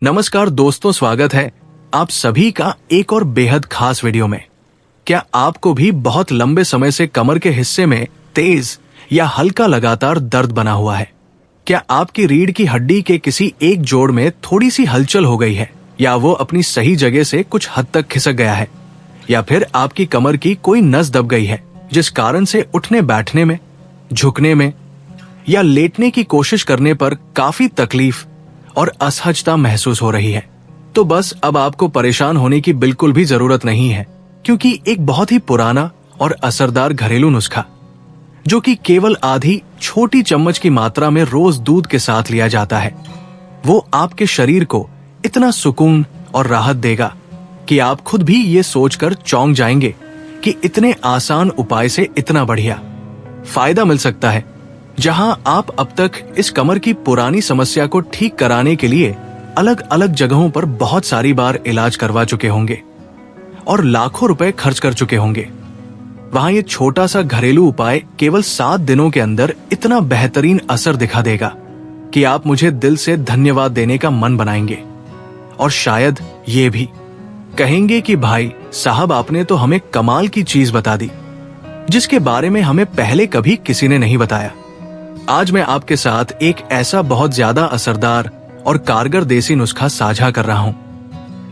नमस्कार दोस्तों, स्वागत है आप सभी का एक और बेहद खास वीडियो में। क्या आपको भी बहुत लंबे समय से कमर के हिस्से में तेज या हल्का लगातार दर्द बना हुआ है? क्या आपकी रीढ़ की हड्डी के किसी एक जोड़ में थोड़ी सी हलचल हो गई है, या वो अपनी सही जगह से कुछ हद तक खिसक गया है, या फिर आपकी कमर की कोई नस दब गई है जिस कारण से उठने बैठने में, झुकने में या लेटने की कोशिश करने पर काफी तकलीफ और असहजता महसूस हो रही है? तो बस अब आपको परेशान होने की बिल्कुल भी जरूरत नहीं है, क्योंकि एक बहुत ही पुराना और असरदार घरेलू नुस्खा, जो कि केवल आधी छोटी चम्मच की मात्रा में रोज दूध के साथ लिया जाता है, वो आपके शरीर को इतना सुकून और राहत देगा कि आप खुद भी ये सोचकर चौंक जाएंगे कि इतने आसान उपाय से इतना बढ़िया फायदा मिल सकता है। जहां आप अब तक इस कमर की पुरानी समस्या को ठीक कराने के लिए अलग अलग जगहों पर बहुत सारी बार इलाज करवा चुके होंगे और लाखों रुपए खर्च कर चुके होंगे, वहां ये छोटा सा घरेलू उपाय केवल 7 दिनों के अंदर इतना बेहतरीन असर दिखा देगा कि आप मुझे दिल से धन्यवाद देने का मन बनाएंगे, और शायद ये भी कहेंगे कि भाई साहब, आपने तो हमें कमाल की चीज बता दी जिसके बारे में हमें पहले कभी किसी ने नहीं बताया। आज मैं आपके साथ एक ऐसा बहुत ज्यादा असरदार और कारगर देसी नुस्खा साझा कर रहा हूं,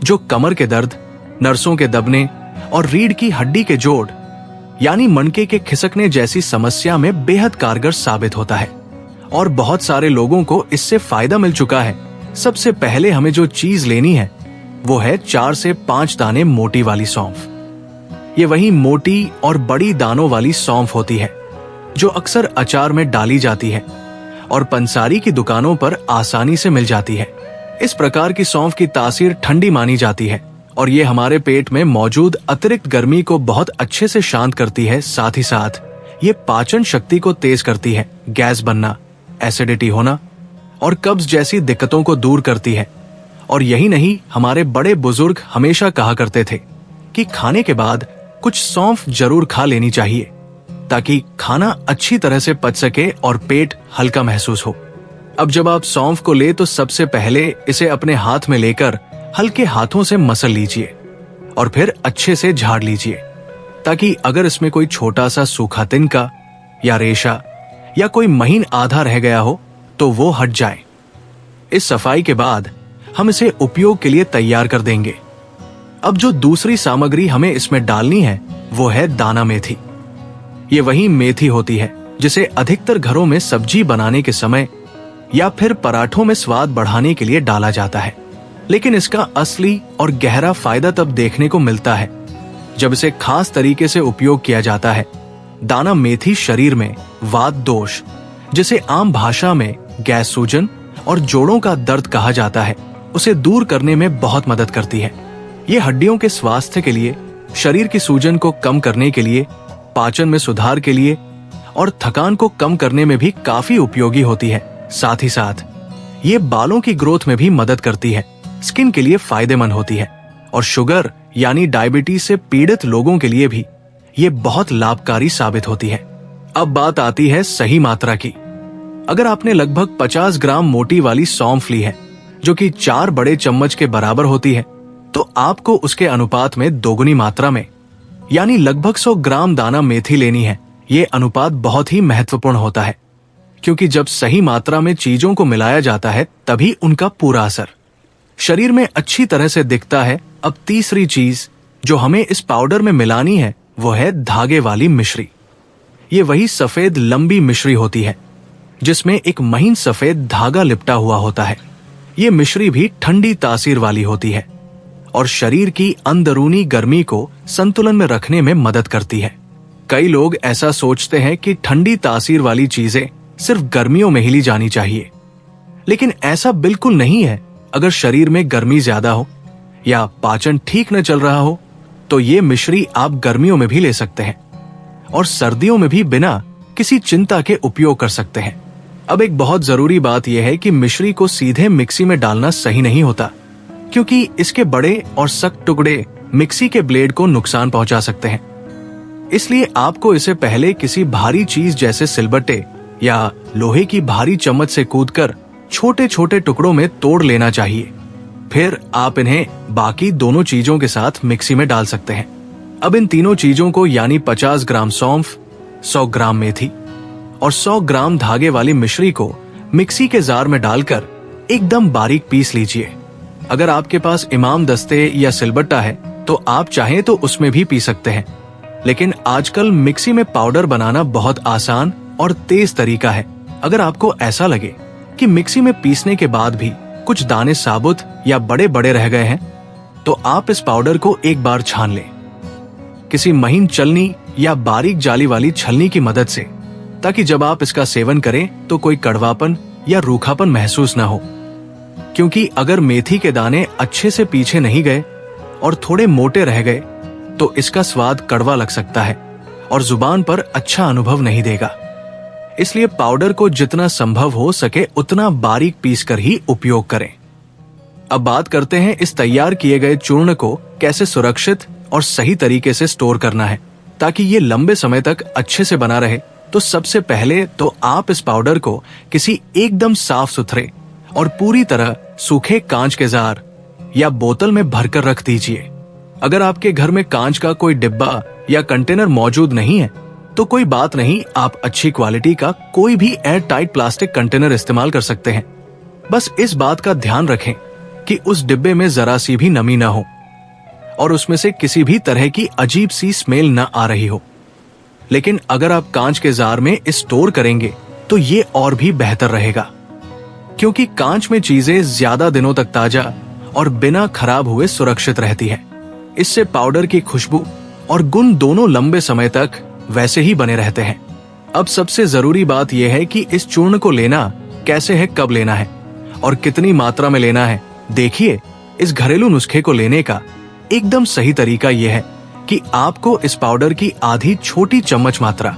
जो कमर के दर्द, नर्सों के दबने और रीढ़ की हड्डी के जोड़ यानी मणके के खिसकने जैसी समस्या में बेहद कारगर साबित होता है, और बहुत सारे लोगों को इससे फायदा मिल चुका है। सबसे पहले हमें जो चीज लेनी है वो है 4 से 5 दाने मोटी वाली सौंफ। ये वही मोटी और बड़ी दानों वाली सौंफ होती है जो अक्सर अचार में डाली जाती है और पंसारी की दुकानों पर आसानी से मिल जाती है। इस प्रकार की सौंफ की तासीर ठंडी मानी जाती है, और ये हमारे पेट में मौजूद अतिरिक्त गर्मी को बहुत अच्छे से शांत करती है। साथ ही साथ ये पाचन शक्ति को तेज करती है, गैस बनना, एसिडिटी होना और कब्ज जैसी दिक्कतों को दूर करती है। और यही नहीं, हमारे बड़े बुजुर्ग हमेशा कहा करते थे कि खाने के बाद कुछ सौंफ जरूर खा लेनी चाहिए, ताकि खाना अच्छी तरह से पच सके और पेट हल्का महसूस हो। अब जब आप सौंफ को ले तो सबसे पहले इसे अपने हाथ में लेकर हल्के हाथों से मसल लीजिए और फिर अच्छे से झाड़ लीजिए, ताकि अगर इसमें कोई छोटा सा सूखा तिनका या रेशा या कोई महीन आधा रह गया हो तो वो हट जाए। इस सफाई के बाद हम इसे उपयोग के लिए तैयार कर देंगे। अब जो दूसरी सामग्री हमें इसमें डालनी है वो है दाना मेथी। ये वही मेथी होती है जिसे अधिकतर घरों में सब्जी बनाने के समय या फिर पराठों में स्वाद बढ़ाने के लिए डाला जाता है, लेकिन इसका असली और गहरा फायदा तब देखने को मिलता है जब इसे खास तरीके से उपयोग किया जाता है। दाना मेथी शरीर में वात दोष, जिसे आम भाषा में गैस सूजन और जोड़ों का दर्द कहा जाता है, उसे दूर करने में बहुत मदद करती है। ये हड्डियों के स्वास्थ्य के लिए, शरीर की सूजन को कम करने के लिए, पाचन में सुधार के लिए और थकान को कम करने में भी काफी उपयोगी होती है। साथ ही साथ ये बालों की ग्रोथ में भी मदद करती है, स्किन के लिए फायदेमंद होती है, और शुगर यानी डायबिटीज से पीड़ित लोगों के लिए भी ये बहुत लाभकारी साबित होती है। अब बात आती है सही मात्रा की। अगर आपने लगभग 50 ग्राम मोटी वाली सौंफ ली है, जो कि 4 बड़े चम्मच के बराबर होती है, तो आपको उसके अनुपात में दोगुनी मात्रा में यानी लगभग 100 ग्राम दाना मेथी लेनी है। ये अनुपात बहुत ही महत्वपूर्ण होता है, क्योंकि जब सही मात्रा में चीजों को मिलाया जाता है तभी उनका पूरा असर शरीर में अच्छी तरह से दिखता है। अब तीसरी चीज जो हमें इस पाउडर में मिलानी है वो है धागे वाली मिश्री। ये वही सफेद लंबी मिश्री होती है जिसमें एक महीन सफेद धागा लिपटा हुआ होता है। ये मिश्री भी ठंडी तासीर वाली होती है और शरीर की अंदरूनी गर्मी को संतुलन में रखने में मदद करती है। कई लोग ऐसा सोचते हैं कि ठंडी तासीर वाली चीजें सिर्फ गर्मियों में ही ली जानी चाहिए, लेकिन ऐसा बिल्कुल नहीं है। अगर शरीर में गर्मी ज्यादा हो या पाचन ठीक न चल रहा हो तो ये मिश्री आप गर्मियों में भी ले सकते हैं और सर्दियों में भी बिना किसी चिंता के उपयोग कर सकते हैं। अब एक बहुत जरूरी बात यह है कि मिश्री को सीधे मिक्सी में डालना सही नहीं होता, क्योंकि इसके बड़े और सख्त टुकड़े मिक्सी के ब्लेड को नुकसान पहुंचा सकते हैं। इसलिए आपको इसे पहले किसी भारी चीज जैसे सिलबट्टे या लोहे की भारी चम्मच से कूदकर छोटे छोटे टुकड़ों में तोड़ लेना चाहिए। फिर आप इन्हें बाकी दोनों चीजों के साथ मिक्सी में डाल सकते हैं। अब इन तीनों चीजों को यानी 50 ग्राम सौंफ, 100 ग्राम मेथी और 100 ग्राम धागे वाली मिश्री को मिक्सी के जार में डालकर एकदम बारीक पीस लीजिए। अगर आपके पास इमाम दस्ते या सिलबट्टा है तो आप चाहें तो उसमें भी पी सकते हैं, लेकिन आजकल मिक्सी में पाउडर बनाना बहुत आसान और तेज तरीका है। अगर आपको ऐसा लगे कि मिक्सी में पीसने के बाद भी कुछ दाने साबुत या बड़े बड़े रह गए हैं, तो आप इस पाउडर को एक बार छान लें किसी महीन चलनी या बारीक जाली वाली छलनी की मदद से, ताकि जब आप इसका सेवन करें तो कोई कड़वापन या रूखापन महसूस ना हो। क्योंकि अगर मेथी के दाने अच्छे से पीछे नहीं गए और थोड़े मोटे रह गए तो इसका स्वाद कड़वा लग सकता है और जुबान पर अच्छा अनुभव नहीं देगा। इसलिए पाउडर को जितना संभव हो सके उतना बारीक पीसकर ही उपयोग करें। अब बात करते हैं इस तैयार किए गए चूर्ण को कैसे सुरक्षित और सही तरीके से स्टोर करना है ताकि ये लंबे समय तक अच्छे से बना रहे। तो सबसे पहले तो आप इस पाउडर को किसी एकदम साफ सुथरे और पूरी तरह सूखे कांच के जार या बोतल में भरकर रख दीजिए। अगर आपके घर में कांच का कोई डिब्बा या कंटेनर मौजूद नहीं है तो कोई बात नहीं, आप अच्छी क्वालिटी का कोई भी एयर टाइट प्लास्टिक कंटेनर इस्तेमाल कर सकते हैं। बस इस बात का ध्यान रखें कि उस डिब्बे में जरा सी भी नमी ना हो और उसमें से किसी भी तरह की अजीब सी स्मेल न आ रही हो। लेकिन अगर आप कांच के जार में स्टोर करेंगे तो ये और भी बेहतर रहेगा, क्योंकि कांच में चीजें ज्यादा दिनों तक ताजा और बिना खराब हुए सुरक्षित रहती है। इससे पाउडर की खुशबू और गुण दोनों लंबे समय तक वैसे ही बने रहते हैं। अब सबसे जरूरी बात यह है कि इस चूर्ण को लेना कैसे है, कब लेना है और कितनी मात्रा में लेना है। देखिए, इस घरेलू नुस्खे को लेने का एकदम सही तरीका यह है कि आपको इस पाउडर की आधी छोटी चम्मच मात्रा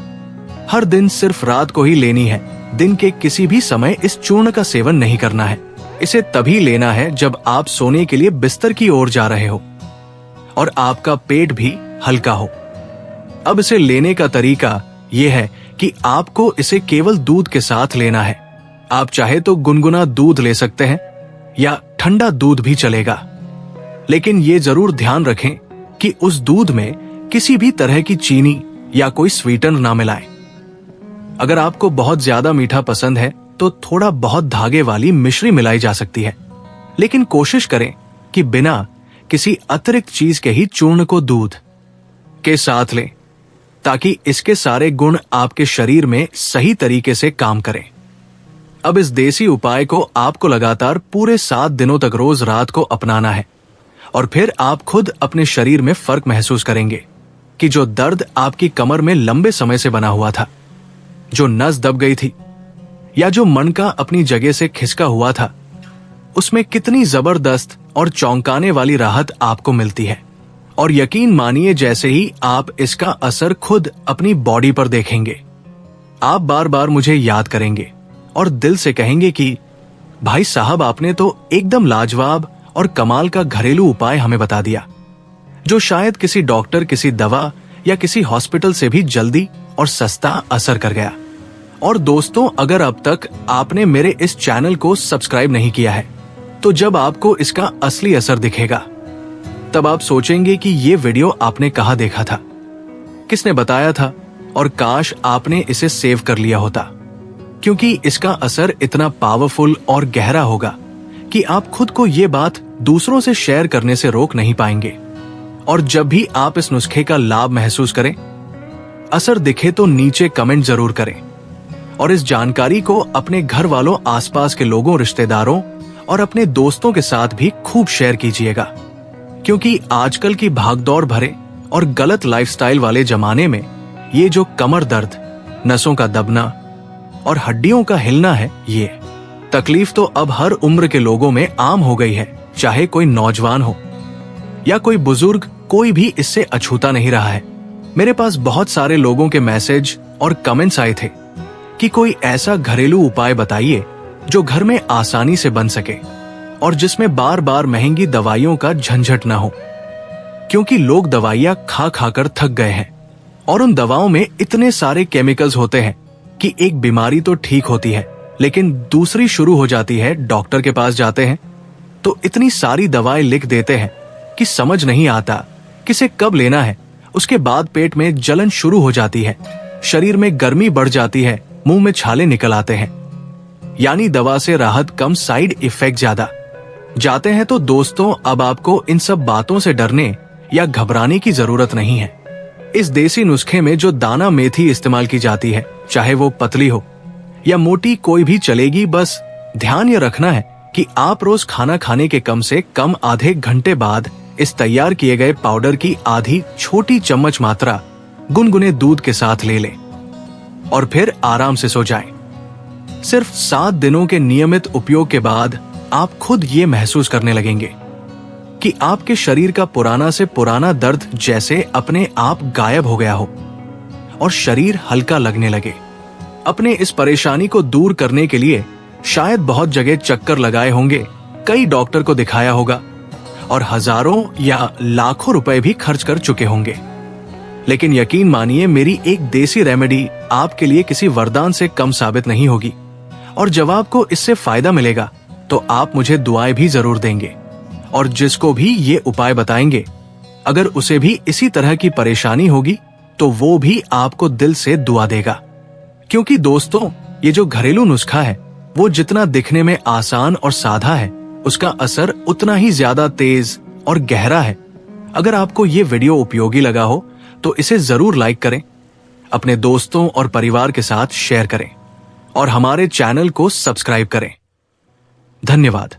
हर दिन सिर्फ रात को ही लेनी है। दिन के किसी भी समय इस चूर्ण का सेवन नहीं करना है। इसे तभी लेना है जब आप सोने के लिए बिस्तर की ओर जा रहे हो और आपका पेट भी हल्का हो। अब इसे लेने का तरीका यह है कि आपको इसे केवल दूध के साथ लेना है। आप चाहे तो गुनगुना दूध ले सकते हैं या ठंडा दूध भी चलेगा, लेकिन ये जरूर ध्यान रखें कि उस दूध में किसी भी तरह की चीनी या कोई स्वीटनर ना मिलाएं। अगर आपको बहुत ज्यादा मीठा पसंद है तो थोड़ा बहुत धागे वाली मिश्री मिलाई जा सकती है, लेकिन कोशिश करें कि बिना किसी अतिरिक्त चीज के ही चूर्ण को दूध के साथ लें, ताकि इसके सारे गुण आपके शरीर में सही तरीके से काम करें। अब इस देसी उपाय को आपको लगातार पूरे 7 दिनों तक रोज रात को अपनाना है और फिर आप खुद अपने शरीर में फर्क महसूस करेंगे कि जो दर्द आपकी कमर में लंबे समय से बना हुआ था, जो नस दब गई थी या जो मनका अपनी जगह से खिसका हुआ था, उसमें कितनी जबरदस्त और चौंकाने वाली राहत आपको मिलती है। और यकीन मानिए, जैसे ही आप इसका असर खुद अपनी बॉडी पर देखेंगे, आप बार बार मुझे याद करेंगे और दिल से कहेंगे कि भाई साहब, आपने तो एकदम लाजवाब और कमाल का घरेलू उपाय हमें बता दिया, जो शायद किसी डॉक्टर, किसी दवा या किसी हॉस्पिटल से भी जल्दी और सस्ता असर कर गया। और दोस्तों, अगर अब तक आपने मेरे इस चैनल को सब्सक्राइब नहीं किया है तो जब आपको इसका असली असर दिखेगा तब आप सोचेंगे कि ये वीडियो आपने कहाँ देखा था, किसने बताया था, और काश आपने इसे सेव कर लिया होता, क्योंकि इसका असर इतना पावरफुल और गहरा होगा कि आप खुद को ये बात दूसरों से शेयर करने से रोक नहीं पाएंगे। और जब भी आप इस नुस्खे का लाभ महसूस करें, असर दिखे तो नीचे कमेंट जरूर करें और इस जानकारी को अपने घर वालों, आसपास के लोगों, रिश्तेदारों और अपने दोस्तों के साथ भी खूब शेयर कीजिएगा, क्योंकि आजकल की भागदौड़ भरे और गलत लाइफस्टाइल वाले जमाने में ये जो कमर दर्द, नसों का दबना और हड्डियों का हिलना है, ये तकलीफ तो अब हर उम्र के लोगों में आम हो गई है। चाहे कोई नौजवान हो या कोई बुजुर्ग, कोई भी इससे अछूता नहीं रहा है। मेरे पास बहुत सारे लोगों के मैसेज और कमेंट्स आए थे कि कोई ऐसा घरेलू उपाय बताइए जो घर में आसानी से बन सके और जिसमें बार बार महंगी दवाइयों का झंझट ना हो, क्योंकि लोग दवाइयां खा खाकर थक गए हैं और उन दवाओं में इतने सारे केमिकल्स होते हैं कि एक बीमारी तो ठीक होती है लेकिन दूसरी शुरू हो जाती है। डॉक्टर के पास जाते हैं तो इतनी सारी दवाएं लिख देते हैं कि समझ नहीं आता किसे कब लेना है। उसके बाद पेट में जलन शुरू हो जाती है, शरीर में गर्मी बढ़ जाती है, मुंह में छाले निकल आते हैं। यानी दवा से राहत कम, साइड इफेक्ट ज्यादा। जाते हैं तो दोस्तों, अब आपको इन सब बातों से डरने या घबराने की जरूरत नहीं है। इस देसी नुस्खे में जो दाना मेथी इस्तेमाल की जाती है, चाहे वो पतली हो या मोटी, कोई भी चलेगी। बस ध्यान ये रखना है कि आप रोज खाना खाने के कम से कम आधे घंटे बाद इस तैयार किए गए पाउडर की आधी छोटी चम्मच मात्रा गुनगुने दूध के साथ ले लें और फिर आराम से सो जाएं। सिर्फ 7 दिनों के नियमित उपयोग के बाद आप खुद ये महसूस करने लगेंगे कि आपके शरीर का पुराना से पुराना दर्द जैसे अपने आप गायब हो गया हो और शरीर हल्का लगने लगे। अपने इस परेशानी को दूर करने के लिए शायद बहुत जगह चक्कर लगाए होंगे, कई डॉक्टर को दिखाया होगा और हजारों या लाखों रुपए भी खर्च कर चुके होंगे। लेकिन यकीन मानिए, मेरी एक देसी रेमेडी आपके लिए किसी वरदान से कम साबित नहीं होगी। और जब आपको इससे फायदा मिलेगा तो आप मुझे दुआएं भी जरूर देंगे। और जिसको भी ये उपाय बताएंगे, अगर उसे भी इसी तरह की परेशानी होगी तो वो भी आपको दिल से दुआ देगा। क्योंकि दोस्तों, ये जो घरेलू नुस्खा है वो जितना दिखने में आसान और सादा है, उसका असर उतना ही ज्यादा तेज और गहरा है। अगर आपको ये वीडियो उपयोगी लगा हो तो इसे जरूर लाइक करें, अपने दोस्तों और परिवार के साथ शेयर करें और हमारे चैनल को सब्सक्राइब करें। धन्यवाद।